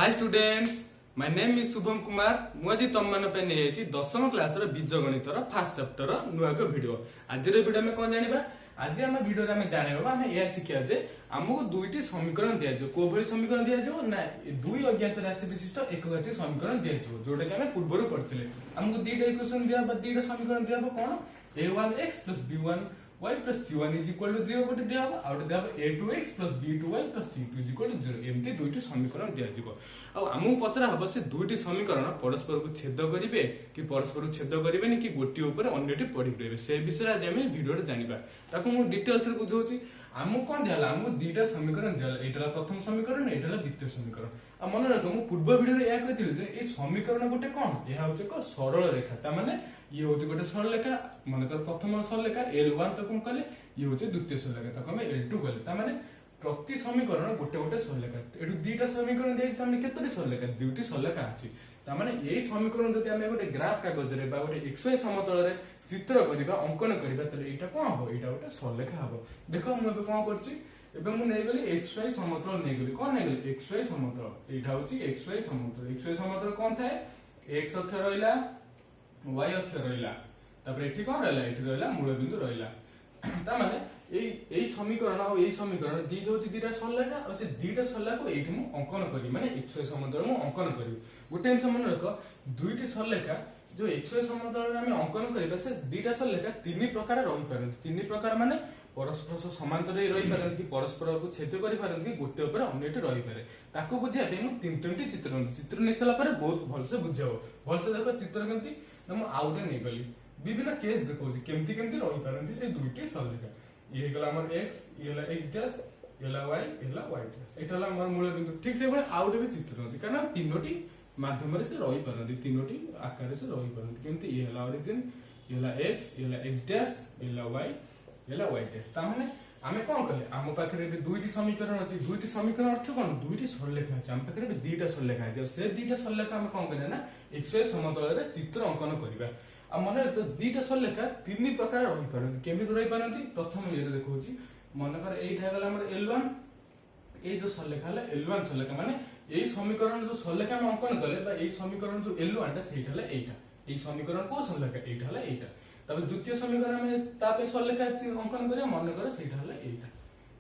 Hi students, my name is Shubham Kumar. मुझे तुम मान नहीं दशम क्लास बीज गणित फास्ट चैप्टर नुआ एक वीडियो। आज वीडियो में कौन जाना आज आम वीडियो में जाना आम यह शिखा जे आमको दुईटी समीकरण दिज्व कौ भाई समीकरण दिज्व ना दुई अज्ञात राशि विशिष्ट एक घाती समीकरण दिज्व जोटा कि पूर्व पढ़ते आमको दुईटा इक्वेशन दिया दुईटा समीकरण दिया कौन a1x plus b1y plus c1 is equal to 0 गोटे दिया आ गोटे दिया a2x plus b2y plus c2 is equal to 0 एमती दुईटी समीकरण दिया जिवो आ हमहु पचरा हबो से दुईटी समीकरण परस्पर को छेद करिवे कि परस्पर को छेद करिवेनी कि गोटी ऊपर अन्यटी पड़ी रहबे से विषय आज हम वीडियो रे जानिबा ताको मु डिटेल्स रे बुझौची हमहु कोन दियाला हमहु दुईटा समीकरण दियाला एटा प्रथम समीकरण एटा द्वितीय समीकरण आ मन रख मु पूर्व वीडियो रे या कहथिल जे ए समीकरण गोटे कोन एहा होचे को सरल रेखा ता माने ये होचे गोटे सरल रेखा मनकर प्रथम सरल रेखा L1 तक कले ये होचे द्वितीय सरल रेखा तक हम L2 कले ता माने प्रति समीकरण गोटे गोटे सरल रेखा एटु दुईटा समीकरण देइ ता माने केतोटी सरल रेखा दुईटी सरल रेखा अछि ता माने एई समीकरण जति हम गोटे ग्राफ कागज रे बा गोटे XY समतल रे चित्र करिबा अंकन करिबा तले एटा कोन हो एटा गोटे सरल रेखा हबो देखो मु एबे कोन करछि एबे मु नै गली XY समतल नै गली कोन नै गली XY समतल एटा होछि XY समतल कोन थाए x अक्ष रहिला y अक्ष रहिला तापर एठी कोन रहिला एठी रहिला मूल बिंदु रहिला ता माने एई समीकरण आ एई समीकरण दी होछि दिटा सरल रेखा आ से दिटा सरल रेखा एठी मु अंकन करी माने XY समतल मु अंकन करी गोटे अंश मन रख दुईटी सरल रेखा जो XY समतल में अंकन करिबा से दिटा सरल रेखा तीन प्रकार रहि पारନ୍ତି तीन प्रकार माने परस्पर समांतर रही पारନ୍ତି कि परस्पर को छेद करि पारନ୍ତି कि गोटे ऊपर अन्यटी रहि पारे ताको बुझिया पे मु तीन चित्र निसला पर बहुत भलसे बुझाओ भलसे देखो चित्र केमती हम आउटे नै गली विभिन्न केस देखौ केमती केमती रहि पारନ୍ତି से दुईटी सरल रेखा ये गला हमर x ये ला x डैश ये ला y ये ला y डैश एटा ला हमर मूल बिंदु ठीक से बळे आउटे भी चित्र होछि कारण तीनोटी माध्यम रे से रहि पारନ୍ତି तीनोटी आकार से रहि पारନ୍ତି केमती ये ला ओरिजिन ये ला x डैश ये ला y ये ला y डैश ता माने आमे कोन करले आम पाखरे भी दुईटी समीकरण अछि दुईटी समीकरण अर्थ कोन दुईटी सरल रेखा अछि आम पाखरे भी दुईटा सरल रेखा अछि से दुईटा सरल रेखा हम कोन करले ना XY समतल रे चित्र अंकन करिबा आ माने तो दुईटा सरल रेखा तीन प्रकार रहि पारନ୍ତି केमिति रहि पारନ୍ତି प्रथम ये देखौछि मनकर एइठा गला हमर L1 ए जो सरल रेखा हला L1 सरल रेखा माने एई समीकरण जो सरल रेखा हम अंकन करले बा एई समीकरण जो L1 टा सेइठा हला एइठा एई समीकरण को सरल रेखा एइठा हला एइठा तबे द्वितीय समीकरण में तापे सरल रेखा अंकन करिया मन करे सेइठा हला एइठा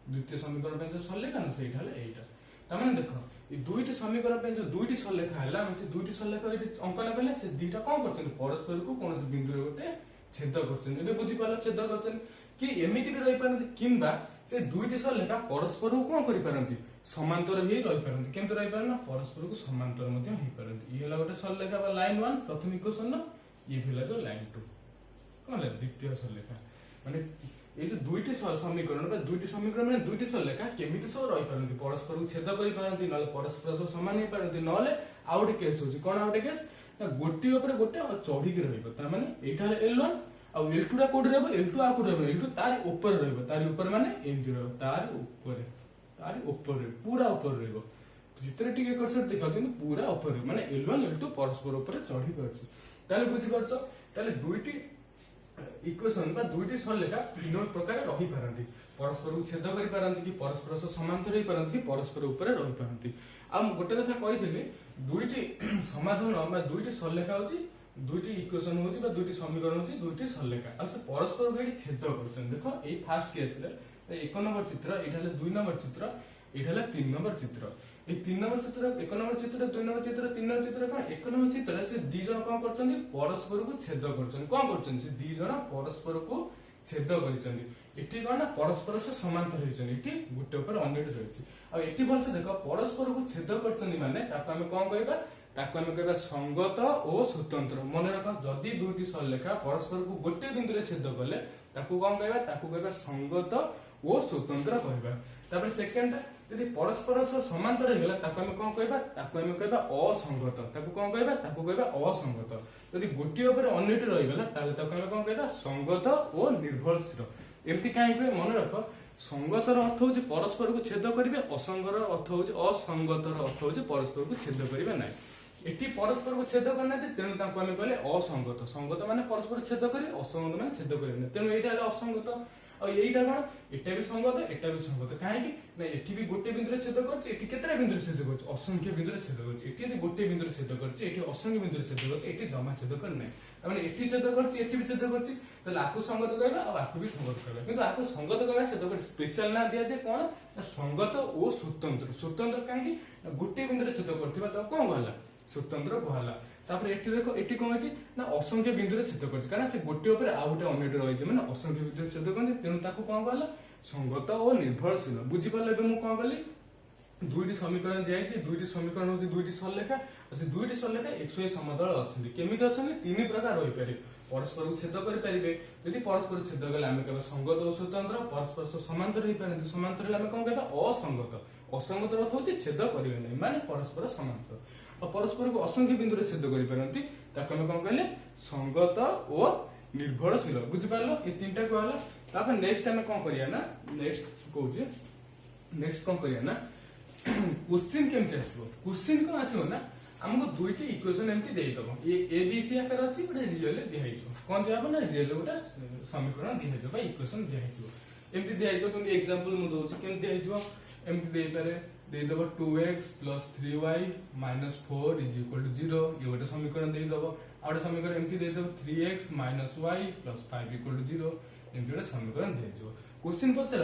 द्वितीय समीकरण पे जो सरल रेखा न सेइठा हला एइठा त माने देखो ए दुईटी समीकरण पे जो दुईटी सरल रेखा हला हम से दुईटी सरल रेखा एठी अंकन करले से दुईटा कोन करछन परस्पर को कोनोसी बिंदु रे गोटे छेद करछन एबे बुझी पाला छेद करछन कि एमिति भी रहि पारନ୍ତି किंबा से दुईटी सरल रेखा परस्पर को कोन करि पारନ୍ତି समांतर भी रहि पारନ୍ତି केमते रहि पारना परस्पर को समांतर मध्ये होई पारନ୍ତି ये ला गोटे सरल रेखा बा लाइन 1 प्रथम इक्वेशन न ये भेला जो लाइन 2 कोन द्वितीय सरल रेखा माने ए जो दुईटी समीकरण बा दुईटी समीकरण माने दुईटी सरल रेखा केमिति सब रहि पारନ୍ତି परस्पर को छेद करि पारନ୍ତି नले परस्पर सब समान हे पारନ୍ତି नले आउटे केस होची कोन आउटे केस गोटी ऊपर गोटे चढ़ी के रहइबो त माने एठा L1 आ L2 रा कोड रहबो L2 आ कोड रहबो L2 तार ऊपर रहबो तार ऊपर माने एमती रहबो तार ऊपर पूरा ऊपर रहबो चित्र टिके करसर देखा जे पूरा ऊपर माने L1 L2 परस्पर ऊपर चढ़ी करछि ताले बुझि परछ ताले दुईटी इक्वेशन बा दुईटी सरल रेखा तीन प्रकार रहि पारନ୍ତି परस्पर को छेद करि पारନ୍ତି कि परस्पर से समांतर रहि पारନ୍ତି कि परस्पर ऊपर रहि पारନ୍ତି आ गोटे कथा कहिथिले दुईटी समाधान बा दुईटी सरल रेखा होची दुईटी इक्वेशन होची बा दुईटी समीकरण होची दुईटी सरल रेखा आ से परस्पर को छेद करछन देखो ए फर्स्ट केस रे एक नंबर चित्र एठाले दुई नंबर चित्र एठाले तीन नंबर चित्र ए तीन नंबर चित्र एक नंबर चित्र दुई नंबर चित्र तीन नंबर चित्र कोन एक नंबर चित्र से दी जण कोन करछन्ती परस्पर को छेद करछन कोन करछन से दी जण परस्पर को छेद करछन्ती एठी कोन परस्पर से समांतर होइछन एठी गुटे ऊपर अन्यटी रहिछि आ एठी बोलसे देखो परस्पर को छेद करछन्ती माने ताको हम कोन कहबा ताको हम कहबा संगत और स्वतंत्र मन रख जदी दुईटी सरल रेखा परस्पर को गोटे बिंदु रे छेद करले ताको कोन कहबा संगत और स्वतंत्र कहबा तापर सेकंड यदि परस्पर से समांतर हेला ताको हम कोन कहबा असंगत ताको कोन कहबा असंगत यदि गोटे ऊपर अन्यटी रहि गेला ताले ताको हम कोन कहबा संगत और निर्भरशील एमती काहे कहबे मन रख संगतर अर्थ होछि परस्पर को छेद करिवे असंगर अर्थ होछि असंगतर अर्थ होछि परस्पर को छेद करिवे नै एठी परस्पर को छेद करना तेणु ताको हम कहले असंगत संगत माने परस्पर छेद करी असंगत माने छेद करिवे तेणु एटा असंगत ଆଉ ଏଇଟା କଣ ଏଟା ବି ସଂଗତ ଏଟା ବି ସଂଗତ କାହିଁକି ନା ଏଠି ବି ଗୋଟେ ବିନ୍ଦୁରେ ଛେଦ କରୁଛି ଏଠି କେତେଟା ବିନ୍ଦୁରେ ଛେଦ କରୁଛି ଅସଂଖ୍ୟ ବିନ୍ଦୁରେ ଛେଦ କରୁଛି ଏଠି ଯଦି ଗୋଟେ ବିନ୍ଦୁରେ ଛେଦ କରୁଛି ଏଠି ଅସଂଖ୍ୟ ବିନ୍ଦୁରେ ଛେଦ କରୁଛି ଏଠି ଜମା ଛେଦ କରିନାହିଁ ତାମାନେ ଏଠି ଛେଦ କରୁଛି ଏଠି ବି ଛେଦ କରୁଛି ତାହେଲେ ଆକୁ ସଂଗତ କହିବା ଆଉ ଆକୁ ବି ସଂଗତ କହିବା କିନ୍ତୁ ଆକୁ ସଂଗତ କହିବା ସେଟା ଗୋଟେ ସ୍ପେଶାଲ ନା ଦିଆଯାଏ କଣ ନା ସଂଗତ ଓ ସ୍ୱତନ୍ତ୍ର ସ୍ୱତନ୍ତ୍ର କାହିଁକି ନା ଗୋଟେ ବିନ୍ଦୁରେ ଛେଦ କରୁଥିବା ତାକୁ କଣ କହିଲା ସ୍ୱତନ୍ତ୍ର କୁହାଲା ତାପରେ ଏଠି ଦେଖ ଏଠି କଣ ଅଛି ନା ଅସଂଖ୍ୟ ବିନ୍ଦୁରେ ଛେଦ କରୁଛି କାରଣ ସେ ଗୋଟେ ଉପରେ ଆଉ ଗୋଟେ ଅନ୍ୟଟି ରହିଛି ମାନେ ଅସଂଖ୍ୟ ବିନ୍ଦୁରେ ଛେଦ କରନ୍ତି ତେଣୁ ତାକୁ କଣ କହିଲା ସଂଗତ ଓ ନିର୍ଭରଶୀଳ ବୁଝିପାରିଲ ଏବେ ମୁଁ କଣ କଲି ଦୁଇଟି ସମୀକରଣ ଦିଆଯାଇଛି ଦୁଇଟି ସମୀକରଣ ହଉଛି ଦୁଇଟି ସରଳରେଖା ଆଉ ସେ ଦୁଇଟି ସରଳରେଖା XY ସମତଳ ଅଛନ୍ତି କେମିତି ଅଛନ୍ତି ତିନି ପ୍ରକାର ରହିପାରିବେ ପରସ୍ପରକୁ ଛେଦ କରିପାରିବେ ଯଦି ପରସ୍ପର ଛେଦ କଲେ ଆମେ କହିବା ସଂଗତ ଓ ସ୍ୱତନ୍ତ୍ର ପରସ୍ପର ସହ ସମାନ୍ତର ହେଇପାରନ୍ତି ସମାନ୍ତର ହେଲେ ଆମେ କଣ କହିବା ଅସଂଗତ ଅସଂଗତ ଅର୍ଥ ହଉଛି ଛେଦ କରିବେ ନାହିଁ ମାନେ ପରସ୍ପର ସମାନ୍ତର ଆଉ ପରସ୍ପରକୁ ଅସଂଖ୍ୟ ବିନ୍ଦୁରେ ଛେଦ କରିପାରନ୍ତି ତାକୁ ଆମେ କଣ କହିଲେ ସଂଗତ ଓ ନିର୍ଭରଶୀଳ ବୁଝିପାରିଲ ଏ ତିନିଟା କୁହାଗଲା ତାପରେ ନେକ୍ସଟ ଆମେ କଣ କରିବା ନା ନେକ୍ସଟ କହୁଛି ନେକ୍ସଟ କଣ କରିବା ନା क्वेश्चन केमती आसो क्वेश्चन कौन आसो ना हमको दुईटी इक्वेशन एमती देइदब ए बी सी आकार अछि गोटे रियल दिहाइजो कोन दियाबो ना रियल गोटे समीकरण दिहाइजो बा इक्वेशन दिहाइजो एमती दिहाइजो तुम एग्जांपल मु दोछि केम दिहाइजो एमती देइ पारे देइदब 2x + 3y - 4 = 0 ये गोटे समीकरण देइदब आ गोटे समीकरण एमती देइदब 3x - y + 5 = 0 एमती गोटे समीकरण दिहाइजो क्वेश्चन पचार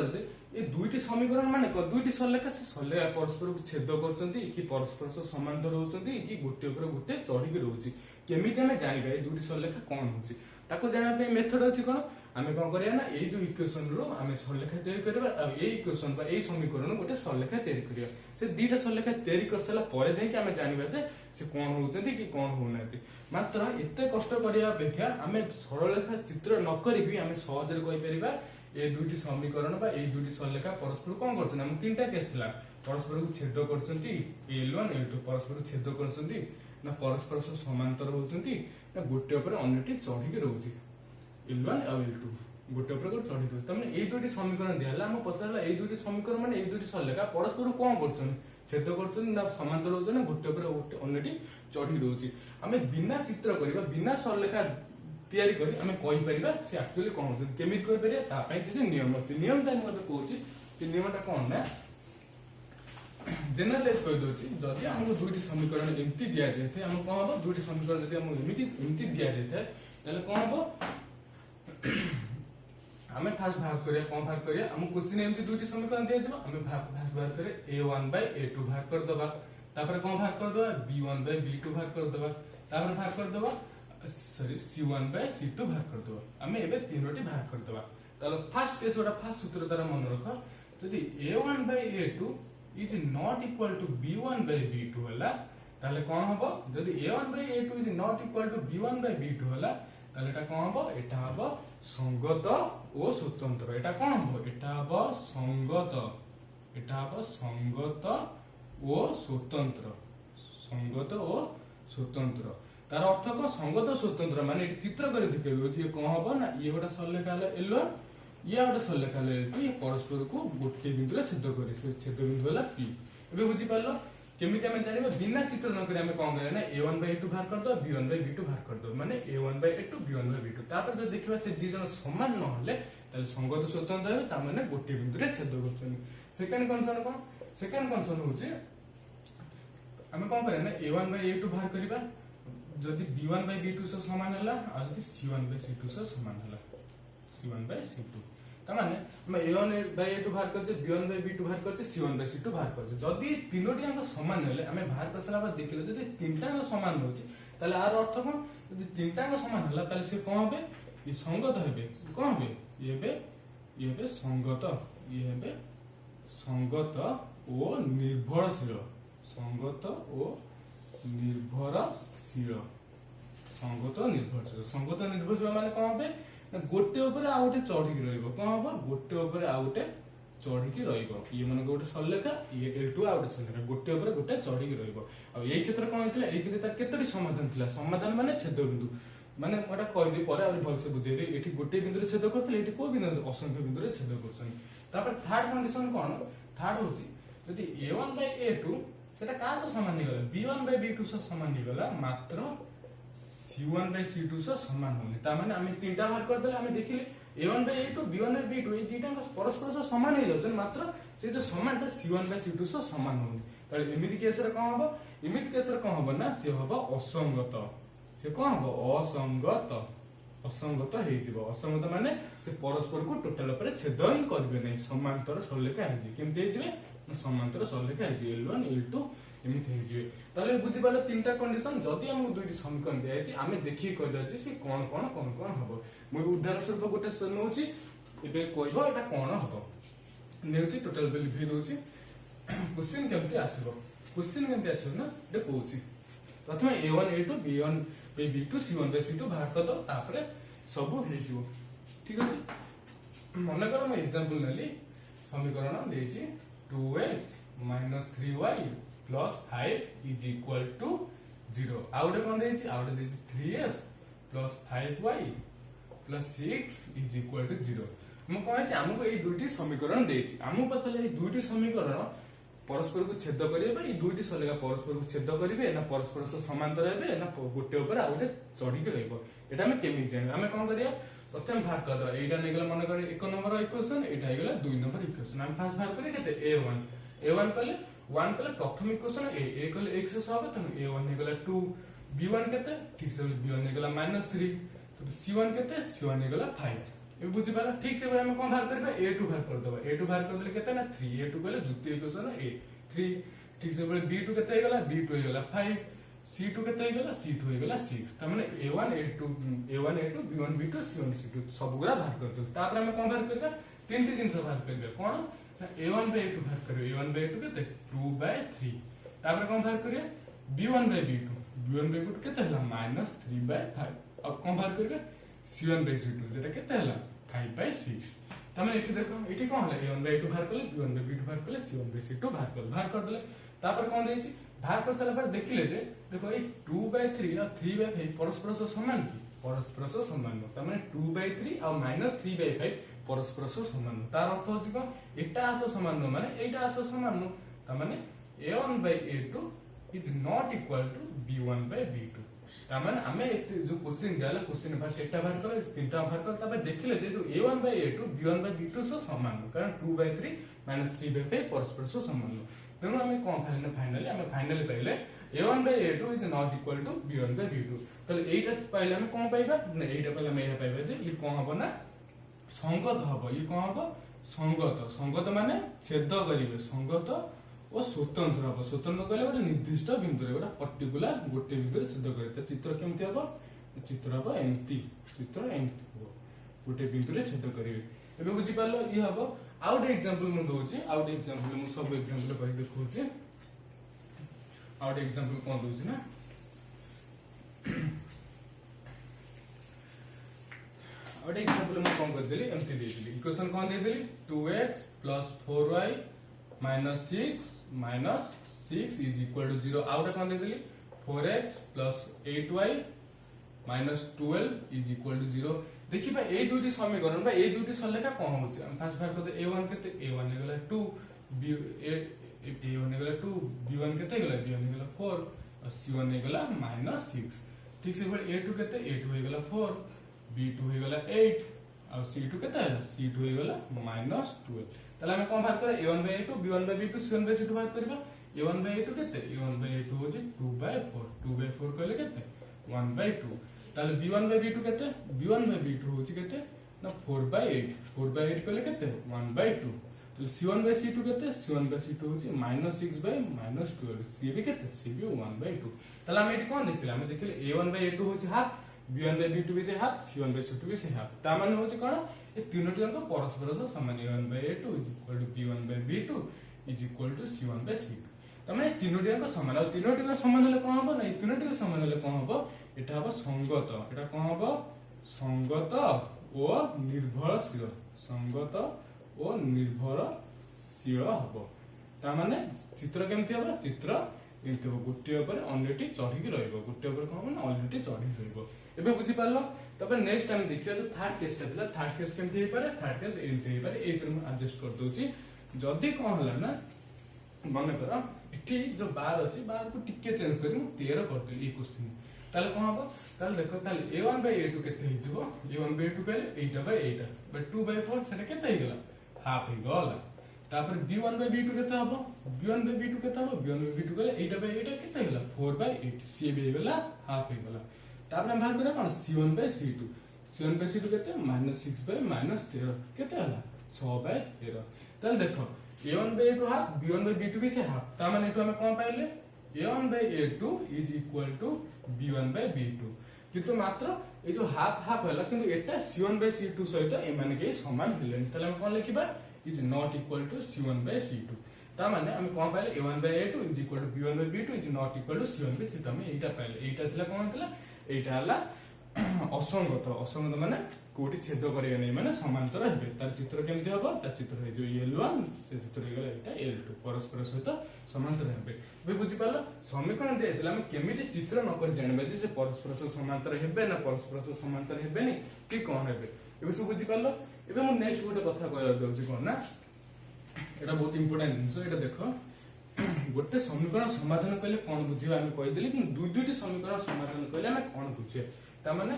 ये दुईटी समीकरण माने दुईटी सरलेखा से सरलेखा परस्पर को छेद करछंती कि परस्पर सह समांतर होउछंती कि गोटे ऊपर गोटे चढ़ी के रहउछि केमिति हमें जानिबा ए दुईटी सरलेखा कोन होउछि ताको जानिबा पे मेथड अछि कोन हमें कोन करिया ना ए जो इक्वेशन रो हमें सरलेखा तैयार करबा आ ए इक्वेशन बा ए समीकरण गोटे सरलेखा तैयार करिया से दुईटा सरलेखा तैयार करसला परे जाय कि हमें जानिबा जे से कोन होउछंती कि कोन होउनाती मात्र एते कष्ट करिया अपेक्षा हमें सरलेखा चित्र न करी भी हमें सहज रे कहि परिबा ए दुईटी समीकरण बा ए दुईटी सरलेखा परस्पर कोन करछन हम तीनटा केस थिला परस्पर को छेद करछंती L1 L2 परस्पर को छेद करछंती ना परस्पर सह समांतर होउछंती ना गोटे ऊपर अन्यटी चढ़ी के रहउछि L1 और L2 गोटे ऊपर को चढ़ी रहउछि तमने ए दुईटी समीकरण दियाला हम पछारला ए दुईटी समीकरण माने ए दुईटी सरलेखा परस्पर कोन करछन छेद करछन ना समांतर होउछ ना गोटे ऊपर गोटे अन्यटी चढ़ी रहउछि हमें बिना चित्र करबा बिना सरलेखा तैयारी करी हमें कहि परिबा से एक्चुअली कोन होछ केमित कहि परिया ता पय किछ नियम अछि नियम ता मते कहूची कि नियमटा कोन ना जनरलाइज कहि दोछि जदि हमको दुईटी समीकरण एमती दिया जायते हम कोन हो दुईटी समीकरण जदि हम एमती दिया जायते तले कोन हो हमें फास्ट भाग करिया कोन भाग करिया हम क्वेश्चन एमती दुईटी समीकरण दिया जबो हमें फास्ट भाग करे a1/a2 भाग कर दबा तापर कोन भाग कर दबा b1/b2 भाग कर दबा तापर भाग कर दबा सॉरी c1/c2 भाग कर दबा हमें एबे तीनोटी भाग कर दबा तालो फर्स्ट केस ओटा फर्स्ट सूत्र तारा मन रख यदि a1/a2 is not equal to b1/b2 होला ताले कोन हबो यदि a1/a2 is not equal to b1/b2 होला ताले एटा कोन हबो एटा हबो संगत ओ स्वतंत्र एटा कोन हबो एटा हबो संगत ओ स्वतंत्र तार अर्थ को संगत स्वतंत्र माने एटी चित्र करे दिखेबो जे कोन हबो ना ये गोटा सरलेखा L1 ये गोटा सरलेखा L2 ये परस्पर को गोटे बिंदुरे छेद करे से छेद बिंदु होला P एबे बुझि पालो केमिति हमें जानिबा बिना चित्र न करे हमें कोन करे ना a1/a2 भाग कर दो b1/b2 भाग कर दो माने a1/a2 b1/b2 तापर जो देखिबा से दी जन समान न होले ताले संगत स्वतंत्र हे ता माने गोटे बिंदुरे छेद करछन सेकंड कंडीशन कोन सेकंड कंडीशन होची हमें कोन करे ना a1/a2 भाग करिबा जदि b1/b2 से समान होला आ जदि c1/c2 से समान होला c1/c2 तमाने हम a1/a2 भाग करछे b1/b2 भाग करछे c1/c2 भाग करछे जदि तीनोटी अंक समान हेले हमें भाग करसला बाद देखिले जदि तीनटा अंक समान होची ताले आर अर्थ कोन जदि तीनटा अंक समान होला ताले से कोन होबे ये संगत हेबे कोन होबे ये हेबे संगत ये हेबे संगत ओ निर्भरशील संगत ओ निर्भरशील संगत निर्भरशील माने कोन होबे गोटे ऊपर आ गोटे चढ़ी की रहइबो कोन होबो गोटे ऊपर आ गोटे चढ़ी की रहइबो ये माने गोटे सरलेखा ये L2 आ गोटे सरलेखा गोटे ऊपर गोटे चढ़ी की रहइबो आ एई क्षेत्र कोन होइतला एई क्षेत्र तार केतोटी समाधान थिला समाधान माने छेद बिंदु माने ओटा कहि दे परे आरो भलसे बुझेइ दे एठी गोटे बिंदु रे छेद करथले एठी को बिंदु असंख्य बिंदु रे छेद करछन तापर थर्ड कंडीशन कोन थर्ड होची यदि a1/a2 सेटा का से समान नै गला b1/b2 से समान नै गला मात्र c1/c2 से समान होनी ता माने हमें तीनटा भाग कर देले हमें देखिले a1 by a2 b1 by b2 এই দুইটা পরস্পর সহ সমান হয়ে যাচ্ছে মাত্র সেই যে সমানটা c1 by c2 সহ সমান হউনি তাহলে এমিতি কেসরে কোন হবো এমিতি কেসরে কোন হবো না সে হবো অসঙ্গত সে কোন হবো অসঙ্গত ହେଇଯିବ ଅସଙ୍ଗତ ମାନେ ସେ ପରସ୍ପରକୁ ଟୋଟାଲ ଉପରେ ଛେଦ ହିଁ କରିବେ ନାହିଁ ସମାନ୍ତର ସରଳରେଖା ହେଇଯିବେ କେମିତି ହେଇଯିବେ ସମାନ୍ତର ସରଳରେଖା ହେଇଯିବେ L1 L2 ଏମିତି ହେଇଯିବେ ତାହେଲେ ବୁଝିପାରିଲେ ତିନିଟା କଣ୍ଡିସନ ଯଦି ଆମକୁ ଦୁଇଟି ସମୀକରଣ ଦିଆଯାଇଛି ଆମେ ଦେଖିକି କହିଦେବା ଯେ ସେ କଣ ହବ ମୁଁ ଉଦାହରଣ ସ୍ୱରୂପ ଗୋଟେ ନଉଛି ଏବେ କହିବ ଏଟା କଣ ହବ ନେଉଛି ଟୋଟାଲ ଭ୍ୟାଲୁ ଭି ଦଉଛି क्वेश्चन କେମିତି ଆସିବ ନା ଏଟା କହୁଛି ପ୍ରଥମେ a1 a2 b1 by b2 c1 by c2 ବାହାର କରିଦ ତାପରେ ସବୁ ହେଇଯିବ ଠିକ ଅଛି ମନେକର ମୁଁ एग्जांपल ନେଲି ସମୀକରଣ ଦେଇଛି 2x 3y 5 is equal to 0 ଆଉ ଗୋଟେ କଣ ଦେଇଛି ଆଉ ଗୋଟେ ଦେଇଛି 3s 5y 6 is equal to 0 ମୁଁ କହିଛି ଆମକୁ ଏଇ ଦୁଇଟି ସମୀକରଣ ଦେଇଛି ଆମକୁ ପଚାରିଲେ ଏଇ ଦୁଇଟି ସମୀକରଣ परस्पर को छेद करिवे ए दुईटी सलेगा परस्पर को छेद करिवे ना परस्पर सह समांतर हेबे ना गोटे ऊपर आ गोटे चढ़ी के रहइबो एटा हम केमिति जानि हम कोन करिया प्रथम भाग कर दो एटा नै गेला मन कर 1 नंबर इक्वेशन एटा गेला 2 नंबर इक्वेशन हम फर्स्ट भाग करिया केते a1 कले 1 कले प्रथम इक्वेशन a कले x से सह तनु a1 नै गेला 2 b1 केते ठीक से b1 नै गेला -3 तो c1 केते c1 नै गेला 5 ए बुझि पाला ठीक से हम कोन भाग करबा a2 भाग कर दबा a2 भाग कर देले केते ना 3 a2 कहले द्वितीय इक्वेशन a 3 ठीक से बोले b2 केते हे गेला b2 हे गेला 5 c2 केते हे गेला c2 हे गेला 6 त माने a1 a2 b1 b2 c1 c2 सब गुरा भाग कर दो तापर हम कोन भाग करबा तीनटी जिंस भाग करबा कोन ना a1 by a2 भाग करबा a1 by a2 केते 2 by 3 तापर कोन भाग करिया b1 by b2 केते हला -3 by 5 अब कोन भाग करबा c1 by c2 जेटा केते हला 5 by 6 तमने एठी देखो एठी कोन हला a1 by a2 भाग करले b1 by b2 भाग करले c1 by c2 भाग कर देले तापर कोन देछि भाग कर साला पर देखिले जे देखो ए 2 by 3 और 3 by 5 परस्पर सह समान की परस्पर सह समान तमने 2 by 3 और -3 by 5 परस्पर सह समान तार अर्थ होछि को एटा आसो समान न माने एटा आसो समान न तमने a1 by a2 is not equal to b1 by b2 ताମାନେ ଆମେ जो क्वेश्चन दियाला क्वेश्चन फास्ट एटा बाहर कर तीनटा बाहर कर तबे देखिले जे जो a1 by a2 b1 by b2 सो समान कारण 2 by 3 -3 by 5 परस्पर सो समान तेनु हमें कोन फाइनली पाइले a1 by a2 is not equal to b1 by b2 तले एटा पाइले हम कोन पाइबा ना एटा पाइले हम एटा पाइबा जे ई कोन हबो ना संगत हबो ई कोन हबो संगत माने छेद करिवे संगत ओ स्वतंत्र हबो स्वतंत्र कहले गोटे निर्दिष्ट बिंदु रे गोटे पर्टिकुलर गोटे बिंदु रे छेद करे चित्र केमति हबो चित्र हबो एमती हबो गोटे बिंदु रे छेद करिवे एबे बुझि पालो ई हबो आउट एग्जांपल मु दोछि आउट एग्जांपल मु सब एग्जांपल कहि देखौछि आउट एग्जांपल कोन दोछि ना आउट एग्जांपल मु कोन कर देली एमती देली इक्वेशन कोन दे देली 2x 4y -6 is equal to 0 आउट कोन दे देली 4x 8y -12 is equal to 0 देखि बा ए दुटी समीकरण बा ए दुटी सरलेखा कोन होछि हम फर्स्ट भाग करते a1 केते a1 ने गेला 2 b a1 ने गेला 2 b1 केते गेला b1 ने गेला 4 और c1 ने गेला -6 ठीक से बोले a2 केते a2 हे गेला 4 b2 हे गेला 8 और c2 केते है c2 हे गेला -12 तले हम कोन भाग करे a1 by a2 b1 by b2 c1 by c2 भाग करबा a1 by a2 केते a1 by a2 होछि 2 by 4 कहले केते 1 by 2 ताले b1 by b2 केते b1 by b2 होछि केते ना 4 by 8 कहले केते 1 by 2 तो c1 by c2 केते c1 by c2 होछि -6 by -12 c भी केते c भी 1 by 2 ताले हम एठी कोन देखिले हम देखिले a1 by a2 होछि हाफ b1 by b2 भी से हाफ c1 by c2 भी से हाफ ता माने होछि कोन ए तीनोटी अंक परस्पर सह समान a1 by a2 is equal to b1 by b2 is equal to c1 by c2 तमाने तीनोटी अंक समान और तीनोटी अंक समान हले कोन हबो नै तीनोटी अंक समान हले कोन हबो एटा हबो संगत एटा कोन हबो संगत ओ निर्भरशील संगत ओ निर्भरशील हबो ता माने चित्र केमति हबो चित्र एमति हबो गुट्टी ऊपर अन्यटी चढ़ी के रहइबो गुट्टी ऊपर कोन हबो ना अन्यटी चढ़ी रहइबो एबे बुझि पारलो तबे नेक्स्ट टाइम देखिया जो थर्ड केस था थर्ड केस केमति हे पारे थर्ड केस एमति हे पारे एथि हम एडजस्ट कर दोछि जदी कोन हला ना मन कर एठी जो बार अछि बार को टिके चेंज करी मु 13 कर देली ई क्वेश्चन ताले कोन हबो ताले देखो ताले a1 by a2 केते हि जिवो a1 by a2 कहले 8 by 8 बट 2 by 4 सेटा केते हि गेला हाफ हि गला तापर b1 by b2 केते हबो b1 by b2 केते हबो b1 by b2 कहले 8 by 8 केते हि गेला 4 by 8 सी भी गेला हाफ हि गेला तापर हम बाहर करे कोन c1 by c2 c1 by c2 केते -6 by -13 केते हला 6 by 13 ताले देखो a1 by a2 half b1 by b2 भी से हाफ ता माने एटु हम कोन पाइले a1 by a2 is equal to b1 by b2 किंतु मात्र ए जो हाफ हाफ हला किंतु एटा c1 by c2 सहित ए माने के समान हेले तले हम कोन लिखिबा is not equal to c1 by c2 ता माने हम कोन पाइले a1 by a2 is equal to b1 by b2 is not equal to c1 by c2 हम एटा पाइले एटा थिला कोन थिला एटा हला असंगत माने कोठी छेद करिवे नै माने समांतर हेबे तार चित्र केमति हबो तार चित्र हे जो l1 से चित्र हे गेला एटा l2 परस्पर सहित समांतर हेबे बे बुझि पालो समीकरण देथिला हम केमिति चित्र न कर जानबे जे से परस्पर सहित समांतर हेबे ना परस्पर सहित समांतर हेबे नि कि कोन हेबे एबे सब बुझि पालो एबे मु नेक्स्ट गोटे कथा कहय जाउछि कोन ना एटा बहुत इंपोर्टेंट जिंस एटा देखो गोटे समीकरण समाधान कले कोन बुझिबा हम कहि देली कि दुई दुईटी समीकरण समाधान कले हम कोन बुझे ता माने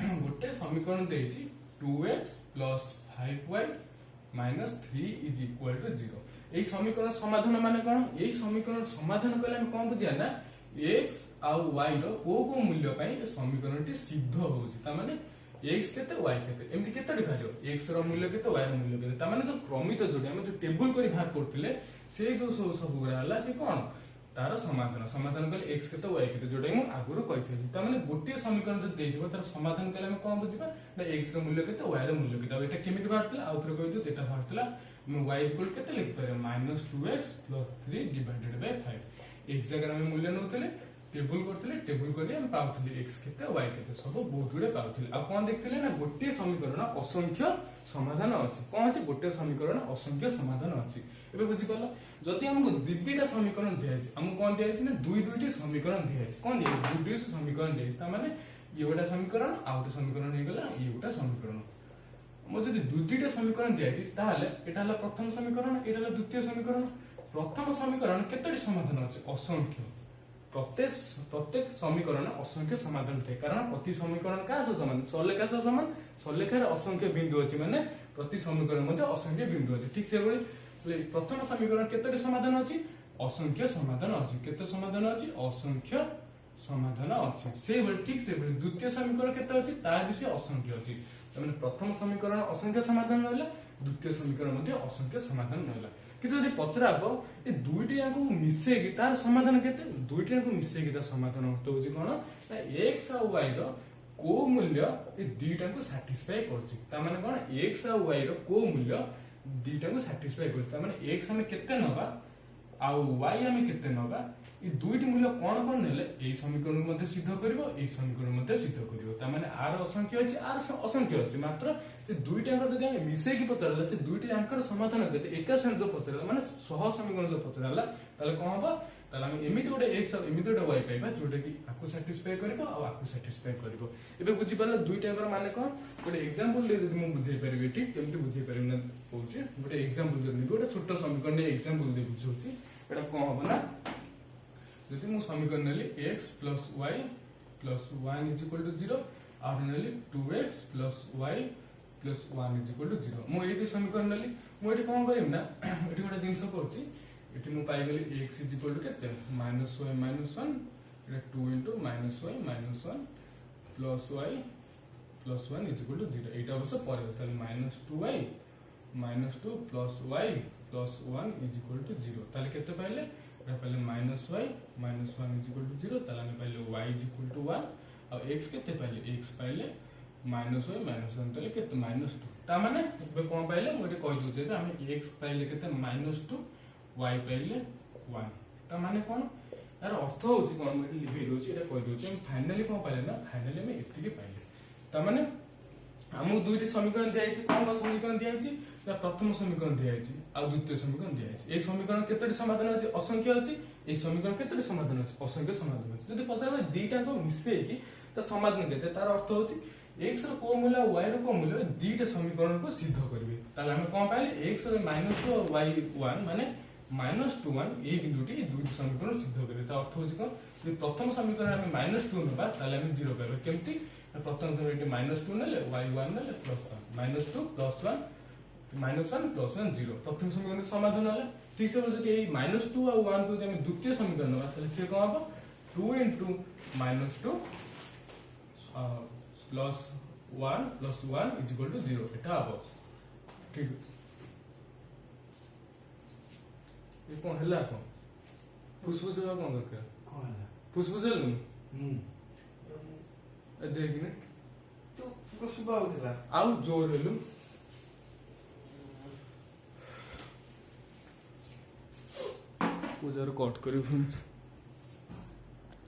गोटे समीकरण देछि 2x + 5y - 3 = 0 एई समीकरण समाधान माने कोन एई समीकरण समाधान कले हम कोन बुझिया ना x आ y रो को मूल्य पई ए समीकरणटी सिद्ध होउछि ता माने x केते y केते एमति केते लिखाजो x रो मूल्य केते y रो मूल्य केते ता माने जो क्रमित जोडी हम जो टेबल करी बाहर करथिले से जो सब गुरा हला से कोन तार समाधान कले x केते y केते जोडे मु आगुरु कहिसि ता माने गोटे समीकरण जो देथिबो तार समाधान कले हम कोन बुझिबा ना x रो मूल्य केते y रो मूल्य केते एटा केमिति बाहरतला आउथरे कहि दियो जेटा बाहरतला हम y केते लिखि पारे -2x + 3 डिवाइडेड बाय 5 एक जगह हम मूल्य नउतले टेबल करी हम पाउथले x केते y केते सब बहुत गुडे पाउथले आ कोन देखथिले ना गोटे समीकरण असंख्य समाधान अछि कोन अछि गोटे समीकरण असंख्य समाधान अछि एबे बुझि पालो जति हमको दिदिटा समीकरण दियाछि हम कोन दियाछि ना दुई दुईटी समीकरण दियाछि कोन दियाछि दुई दुई समीकरण दियाछि ता माने एगोटा समीकरण आउटा समीकरण हे गेला एगोटा समीकरण मो जति दुई दुईटा समीकरण दियाछि ताहाले एटा हला प्रथम समीकरण एटा हला द्वितीय समीकरण प्रथम समीकरण केतोटी समाधान अछि असंख्य प्रत्येक समीकरण असंख्य समाधान थे कारण प्रति समीकरण का समान सरलेखा समान सरलेखार असंख्य बिंदु अछि माने प्रति समीकरण मध्ये असंख्य बिंदु अछि ठीक से बोली प्रथम समीकरण केतोटी समाधान अछि असंख्य समाधान अछि केते समाधान अछि असंख्य समाधान अछि से बोली ठीक से बोली द्वितीय समीकरण केते अछि तार विषय असंख्य अछि माने प्रथम समीकरण असंख्य समाधान रहला द्वितीय समीकरण मध्ये असंख्य समाधान रहला किंतु यदि पचराबो ए दुईटी याको मिसे कि तार समाधान केते दुईटी याको मिसे कि तार समाधान अर्थ होछि कोन ना x आ y रो को मूल्य ए दुईटा को सैटिस्फाई करछि ता माने कोन x आ y रो को मूल्य दुईटा को सैटिस्फाई करछि ता माने x हमें केते नबा आ y हमें केते नबा ए दुईटी मूल्य कोन नेले ए समीकरण मध्ये सिद्ध करबो ए समीकरण मध्ये सिद्ध करबो ता माने r असंख्य अछि r असंख्य अछि मात्र से दुईटा को जदि हम मिसे कि पचरला से दुईटी अंकर समाधान करते एका संग जो पचरला माने सह समीकरण जो पचरला ताले कोन होबा ताले हम एमिति गोटे x और एमिति गोटे y पाइबा जोटा कि आकु सैटिस्फाई करबो आ आकु सैटिस्फाई करबो एबे बुझि परला दुईटा अंकर माने कोन गोटे एग्जांपल दे जदि मु बुझै परबे ठीक केमति बुझै परबे ना होछि गोटे एग्जांपल जदि गोटे छोटो समीकरण ने एग्जांपल दे बुझौछि एटा कोन होबा ना जदि मु समीकरण नेली x + y + 1 = 0 और नेली 2x + y + 1 = 0 मु एठी समीकरण नेली मु एठी कोन करिम ना एठी गोटे दिनस करछि एठी मु पाइ गेली x = केते -y - 1 एटा 2 * -y - 1 + y + 1 = 0 एटा बस परे ताले -2y - 2 + y + 1 = 0 ताले केते पाइले एटा पाइले -y - 1 = 0 ताले हम पाइले y = 1 और x केते पाइले x पाइले -y - 1 ताले केते -2 ता माने बे कोन पाइले मोटे कहि दोचे हम x पाइले केते -2 y पाइले 1 ता माने कोन तार अर्थ होची कोन मोटे लिखि दोची एटा कहि दोची हम फाइनली कोन पाइले ना फाइनली हम एतिके पाइले ता माने हमु दुईटी समीकरण दियाइछि कोन समीकरण दियाइछि ता प्रथम समीकरण दियाइछि आ द्वितीय समीकरण दियाइछि ए समीकरण केतोटी समाधान अछि असंख्य अछि ए समीकरण केतोटी समाधान अछि असंख्य समाधान अछि जदि पछारे दुईटा को मिसे कि ता समाधान केते तार अर्थ होछि x रो को मूल्य y रो को मूल्य दुईटा समीकरण को सिद्ध करबे ताले हम कोन पाइले x रो -2 और y 1 माने -2 1 এই বিন্দুটি এই দুইটি সমীকরণ সিদ্ধ করে তা অর্থ হচ্ছে কোন যদি প্রথম সমীকরণ আমি -2 নেবা তাহলে আমি 0 পাবো কেমতি প্রথম সমীকরণ -2 নেলে y1 নেলে +1 -2 +1 -1 +1 0 প্রথম সমীকরণের সমাধান হলে ঠিক আছে যদি এই -2 আর 1 କୁ যদি আমি দ্বিতীয় সমীকরণ নেবা তাহলে সে কোন হবে 2 * -2 +1 + 1 = 0 এটা হবে ঠিক আছে ये कौन हल्ला कौन फुसफुस है कौन करके कौन है फुसफुस है देख ने तो सुबह उठला आउ जोर हेलु पूजा कट करी